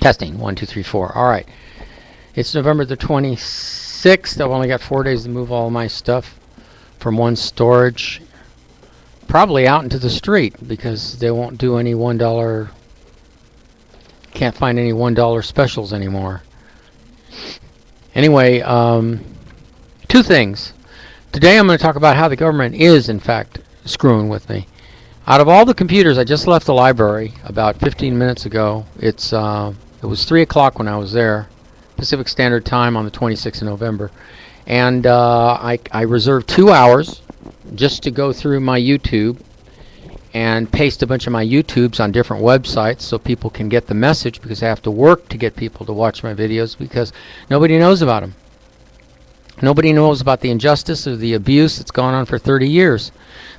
Testing. 1, 2, 3, 4. All right. It's November the 26th. I've only got 4 days to move all my stuff from one storage, probably out into the street, because they won't do any $1. Can't find any $1 specials anymore. Anyway, two things. Today I'm going to talk about how the government is, in fact, screwing with me. Out of all the computers, I just left the library about 15 minutes ago. It was 3 o'clock when I was there, Pacific Standard Time on the 26th of November. And I reserved 2 hours just to go through my YouTube and paste a bunch of my YouTubes on different websites so people can get the message, because I have to work to get people to watch my videos because nobody knows about them. Nobody knows about the injustice or the abuse that's gone on for 30 years.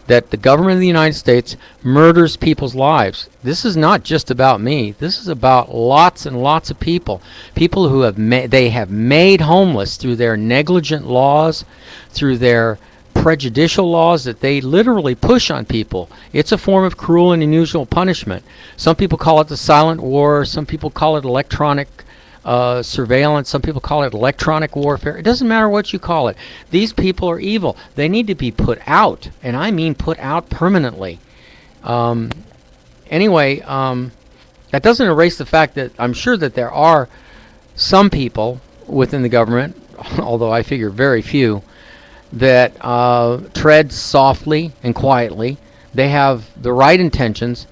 That the government of the United States murders people's lives. This is not just about me. This is about lots and lots of people. People who have made homeless through their negligent laws, through their prejudicial laws that they literally push on people. It's a form of cruel and unusual punishment. Some people call it the silent war. Some people call it electronic surveillance. Some people call it electronic warfare. It doesn't matter what you call it. These people are evil. They need to be put out, and I mean put out permanently. Anyway, that doesn't erase the fact that I'm sure that there are some people within the government, although I figure very few, that tread softly and quietly. They have the right intentions,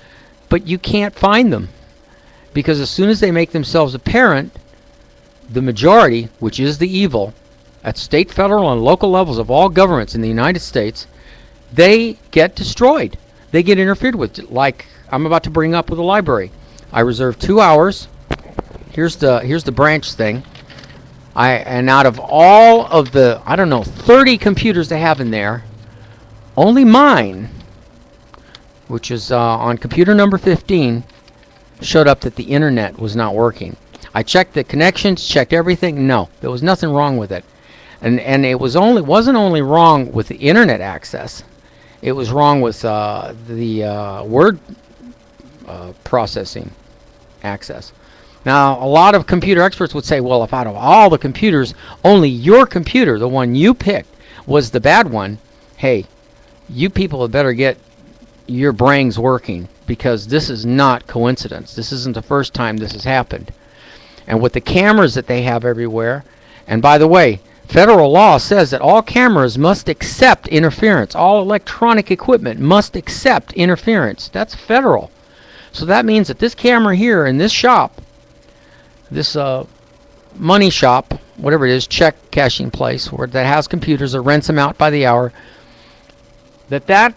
but you can't find them. Because as soon as they make themselves apparent, the majority, which is the evil, at state, federal, and local levels of all governments in the United States, they get destroyed. They get interfered with, like I'm about to bring up with the library. I reserved 2 hours. Here's the branch thing. And out of all of the, 30 computers they have in there, only mine, which is on computer number 15, showed up that the internet was not working. I checked the connections, checked everything. No, there was nothing wrong with it. And it wasn't only wrong with the internet access. It was wrong with the word processing access. Now, a lot of computer experts would say, well, if out of all the computers, only your computer, the one you picked, was the bad one, hey, you people had better get your brains working, because this is not coincidence. This isn't the first time this has happened. And with the cameras that they have everywhere, and by the way, federal law says that all cameras must accept interference. All electronic equipment must accept interference. That's federal. So that means that this camera here in this shop, this money shop, whatever it is, check cashing place, where that has computers or rents them out by the hour, that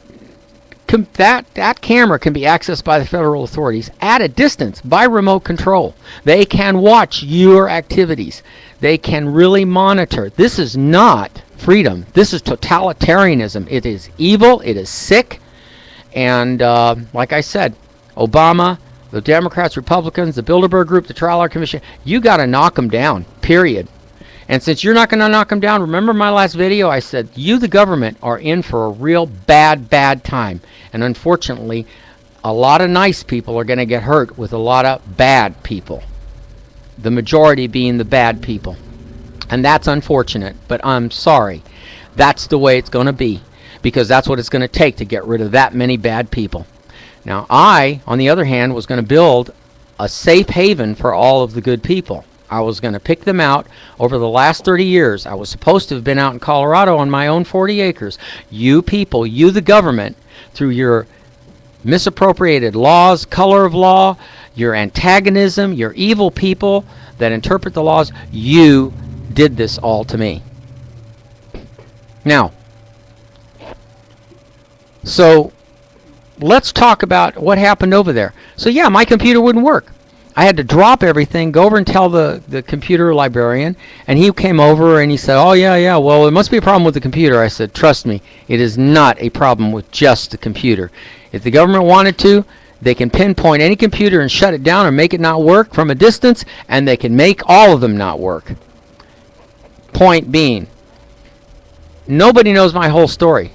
camera can be accessed by the federal authorities at a distance by remote control. They can watch your activities. They can really monitor. This is not freedom. This is totalitarianism. It is evil. It is sick. And like I said, Obama, the Democrats, Republicans, the Bilderberg Group, the Trial Law Commission, you got to knock them down, period. And since you're not going to knock them down, remember my last video? I said, you, the government, are in for a real bad time. And unfortunately, a lot of nice people are going to get hurt with a lot of bad people. The majority being the bad people. And that's unfortunate, but I'm sorry. That's the way it's going to be, because that's what it's going to take to get rid of that many bad people. Now, I, on the other hand, was going to build a safe haven for all of the good people. I was going to pick them out over the last 30 years. I was supposed to have been out in Colorado on my own 40 acres. You people, you the government, through your misappropriated laws, color of law, your antagonism, your evil people that interpret the laws, you did this all to me. Now, so let's talk about what happened over there. So yeah, my computer wouldn't work. I had to drop everything, go over and tell the computer librarian, and he came over and he said, oh yeah, well, it must be a problem with the computer. I said, trust me, it is not a problem with just the computer. If the government wanted to, they can pinpoint any computer and shut it down or make it not work from a distance, and they can make all of them not work. Point being, nobody knows my whole story.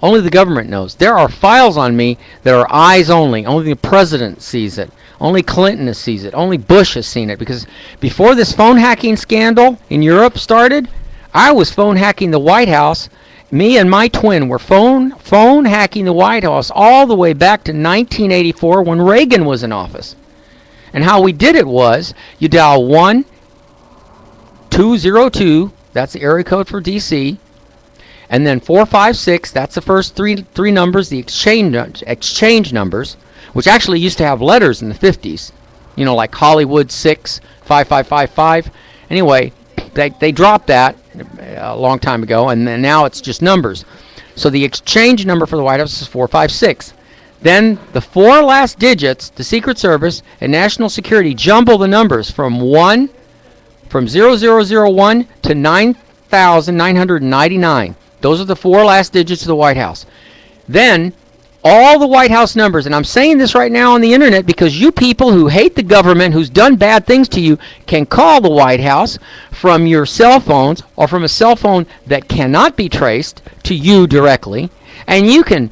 Only the government knows. There are files on me that are eyes only. Only the president sees it. Only Clinton sees it. Only Bush has seen it. Because before this phone hacking scandal in Europe started, I was phone hacking the White House. Me and my twin were phone hacking the White House all the way back to 1984 when Reagan was in office. And how we did it was, you dial 1202, that's the area code for DC, and then 456, that's the first three numbers, the exchange numbers, which actually used to have letters in the 50s, like Hollywood 6 5555. Anyway, they dropped that a long time ago, and then now it's just numbers. So the exchange number for the White House is 456. Then the four last digits, the Secret Service and National Security jumble the numbers from 0001 to 9,999. Those are the four last digits of the White House. Then all the White House numbers, and I'm saying this right now on the internet because you people who hate the government, who's done bad things to you, can call the White House from your cell phones or from a cell phone that cannot be traced to you directly, and you can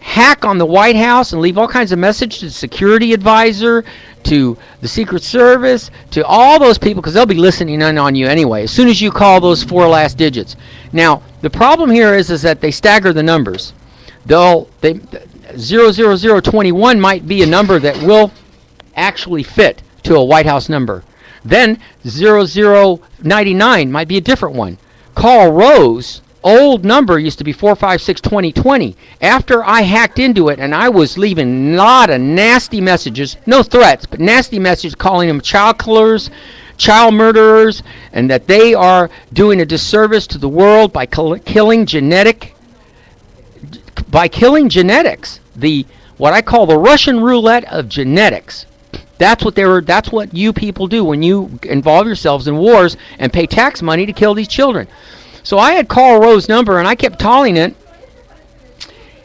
hack on the White House and leave all kinds of messages to the security advisor, to the Secret Service, to all those people, because they'll be listening in on you anyway, as soon as you call those four last digits. Now, the problem here is that they stagger the numbers. 00021 might be a number that will actually fit to a White House number. Then 0099 might be a different one. Carl Rose old number used to be 4562020. After I hacked into it and I was leaving a lot of nasty messages, no threats, but nasty messages calling them child killers, child murderers, and that they are doing a disservice to the world by killing genetics. What I call the Russian roulette of genetics. That's what you people do when you involve yourselves in wars and pay tax money to kill these children. So I had Carl Rowe's number, and I kept calling it,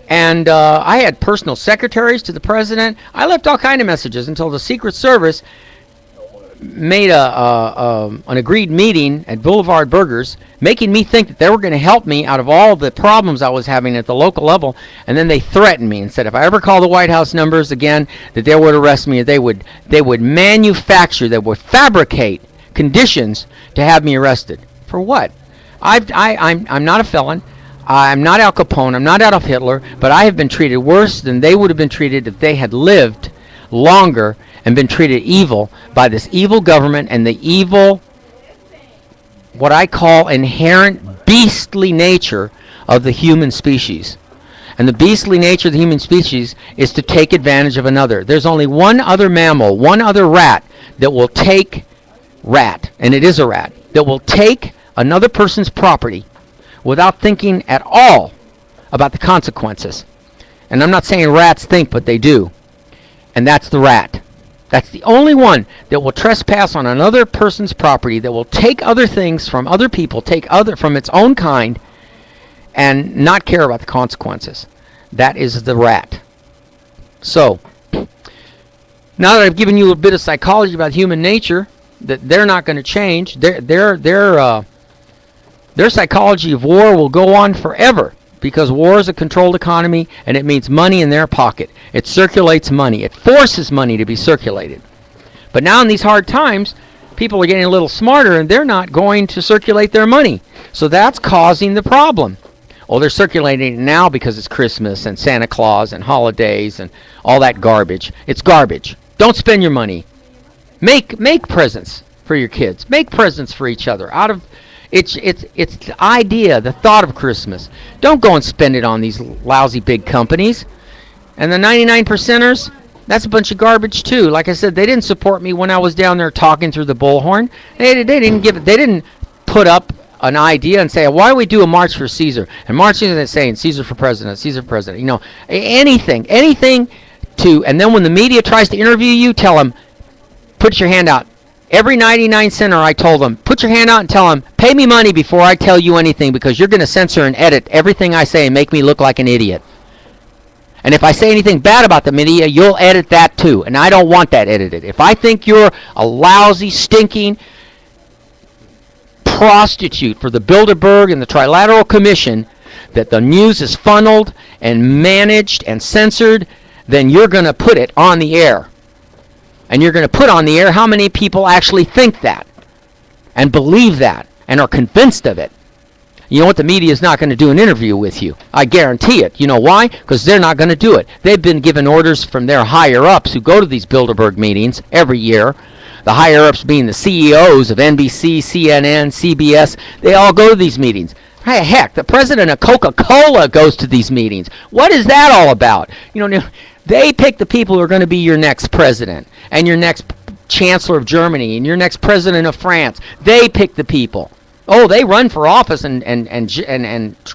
and I had personal secretaries to the president. I left all kind of messages until the Secret Service made an agreed meeting at Boulevard Burgers, making me think that they were going to help me out of all the problems I was having at the local level, and then they threatened me and said if I ever call the White House numbers again, that they would arrest me, they would fabricate conditions to have me arrested. For what? I'm not a felon. I'm not Al Capone. I'm not Adolf Hitler. But I have been treated worse than they would have been treated if they had lived longer and been treated evil by this evil government and the evil, what I call inherent beastly nature of the human species. And the beastly nature of the human species is to take advantage of another. There's only one other mammal, one other rat that will take and it is a rat, that will take another person's property without thinking at all about the consequences. And I'm not saying rats think, but they do. And that's the rat. That's the only one that will trespass on another person's property, that will take other things from other people, from its own kind, and not care about the consequences. That is the rat. So, now that I've given you a bit of psychology about human nature, that they're not going to change, their psychology of war will go on forever, because war is a controlled economy and it means money in their pocket. It circulates money. It forces money to be circulated. But now in these hard times, people are getting a little smarter and they're not going to circulate their money. So that's causing the problem. Oh, they're circulating it now because it's Christmas and Santa Claus and holidays and all that garbage. It's garbage. Don't spend your money. Make presents for your kids. Make presents for each other. It's the idea, the thought of Christmas. Don't go and spend it on these lousy big companies. And the 99 percenters, that's a bunch of garbage too. Like I said, they didn't support me when I was down there talking through the bullhorn. They didn't put up an idea and say, why don't we do a march for Caesar? And marching and saying Caesar for president, Caesar for president. Anything to, and then when the media tries to interview you, tell them, put your hand out. Every 99 center, I told them, put your hand out and tell them, pay me money before I tell you anything, because you're going to censor and edit everything I say and make me look like an idiot. And if I say anything bad about the media, you'll edit that too. And I don't want that edited. If I think you're a lousy, stinking prostitute for the Bilderberg and the Trilateral Commission, that the news is funneled and managed and censored, then you're going to put it on the air. And you're going to put on the air how many people actually think that and believe that and are convinced of it. You know what? The media is not going to do an interview with you. I guarantee it. You know why? Because they're not going to do it. They've been given orders from their higher-ups who go to these Bilderberg meetings every year. The higher-ups being the CEOs of NBC, CNN, CBS. They all go to these meetings. Hey, heck, the president of Coca-Cola goes to these meetings. What is that all about? You know, they pick the people who are going to be your next president and your next chancellor of Germany and your next president of France. They pick the people. Oh, they run for office and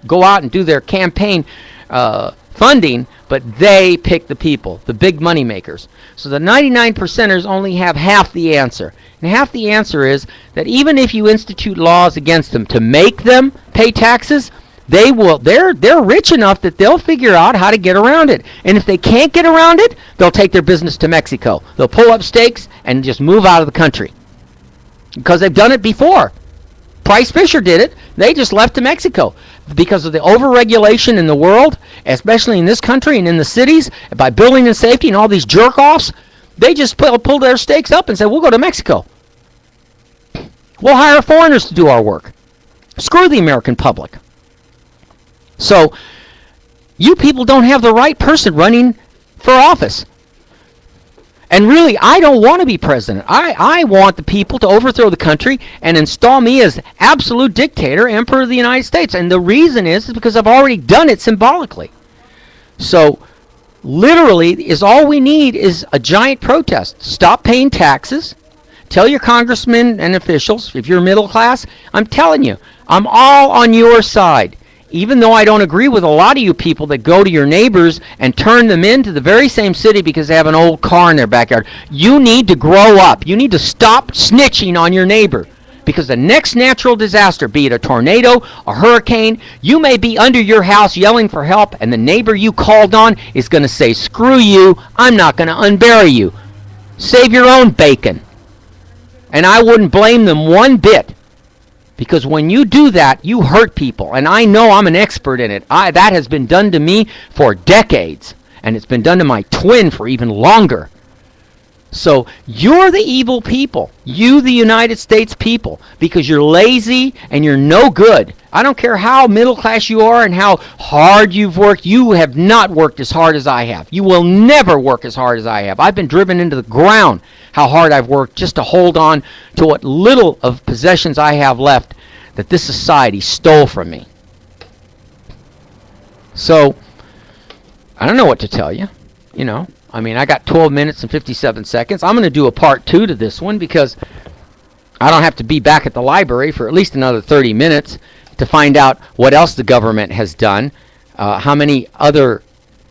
go out and do their campaign funding, but they pick the people, the big money makers. So the 99%ers only have half the answer. And half the answer is that even if you institute laws against them to make them pay taxes, they're rich enough that they'll figure out how to get around it. And if they can't get around it, they'll take their business to Mexico. They'll pull up stakes and just move out of the country. Because they've done it before. Price Fisher did it. They just left to Mexico because of the overregulation in the world, especially in this country and in the cities, by building and safety and all these jerk-offs. They just pulled their stakes up and said, we'll go to Mexico. We'll hire foreigners to do our work. Screw the American public. So you people don't have the right person running for office. And really, I don't want to be president. I want the people to overthrow the country and install me as absolute dictator, emperor of the United States. And the reason is because I've already done it symbolically. So literally, is all we need is a giant protest. Stop paying taxes. Tell your congressmen and officials, if you're middle class, I'm telling you, I'm all on your side. Even though I don't agree with a lot of you people that go to your neighbors and turn them into the very same city because they have an old car in their backyard. You need to grow up. You need to stop snitching on your neighbor. Because the next natural disaster, be it a tornado, a hurricane, you may be under your house yelling for help, and the neighbor you called on is going to say, screw you, I'm not going to unbury you. Save your own bacon. And I wouldn't blame them one bit. Because when you do that, you hurt people. And I know I'm an expert in it. That has been done to me for decades. And it's been done to my twin for even longer. So you're the evil people. You, the United States people. Because you're lazy and you're no good. I don't care how middle class you are and how hard you've worked. You have not worked as hard as I have. You will never work as hard as I have. I've been driven into the ground how hard I've worked just to hold on to what little of possessions I have left that this society stole from me. So, I don't know what to tell you. You know, I mean, I got 12 minutes and 57 seconds. I'm going to do a part 2 to this one because I don't have to be back at the library for at least another 30 minutes to find out what else the government has done, how many other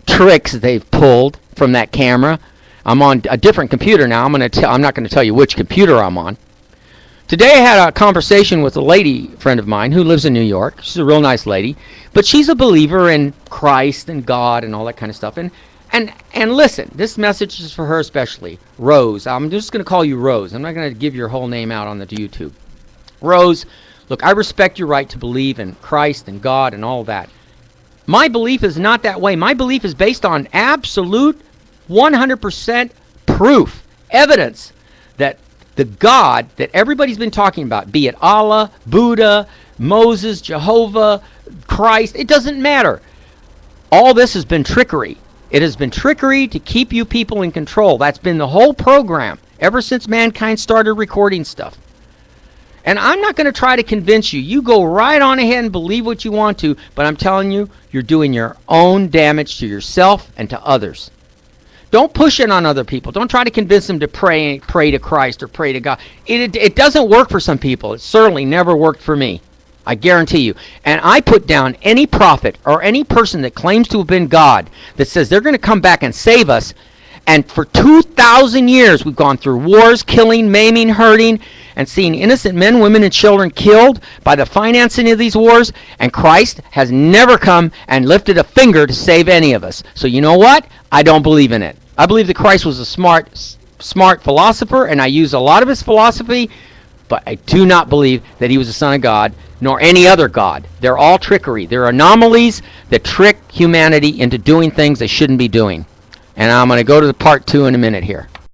tricks they've pulled from that camera. I'm on a different computer now. I'm not going to tell you which computer I'm on. Today I had a conversation with a lady friend of mine who lives in New York. She's a real nice lady, but she's a believer in Christ and God and all that kind of stuff. And listen, this message is for her especially. Rose. I'm just going to call you Rose. I'm not going to give your whole name out on the YouTube. Rose, look, I respect your right to believe in Christ and God and all that. My belief is not that way. My belief is based on absolute 100% proof, evidence that the God that everybody's been talking about, be it Allah, Buddha, Moses, Jehovah, Christ, it doesn't matter. All this has been trickery. It has been trickery to keep you people in control. That's been the whole program ever since mankind started recording stuff. And I'm not going to try to convince you. You go right on ahead and believe what you want to, but I'm telling you, you're doing your own damage to yourself and to others. Don't push it on other people. Don't try to convince them to pray to Christ or pray to God. It doesn't work for some people. It certainly never worked for me. I guarantee you. And I put down any prophet or any person that claims to have been God that says they're going to come back and save us. And for 2,000 years, we've gone through wars, killing, maiming, hurting, and seeing innocent men, women, and children killed by the financing of these wars. And Christ has never come and lifted a finger to save any of us. So you know what? I don't believe in it. I believe that Christ was a smart philosopher, and I use a lot of his philosophy, but I do not believe that he was the Son of God, nor any other God. They're all trickery. They're anomalies that trick humanity into doing things they shouldn't be doing. And I'm going to go to the part 2 in a minute here.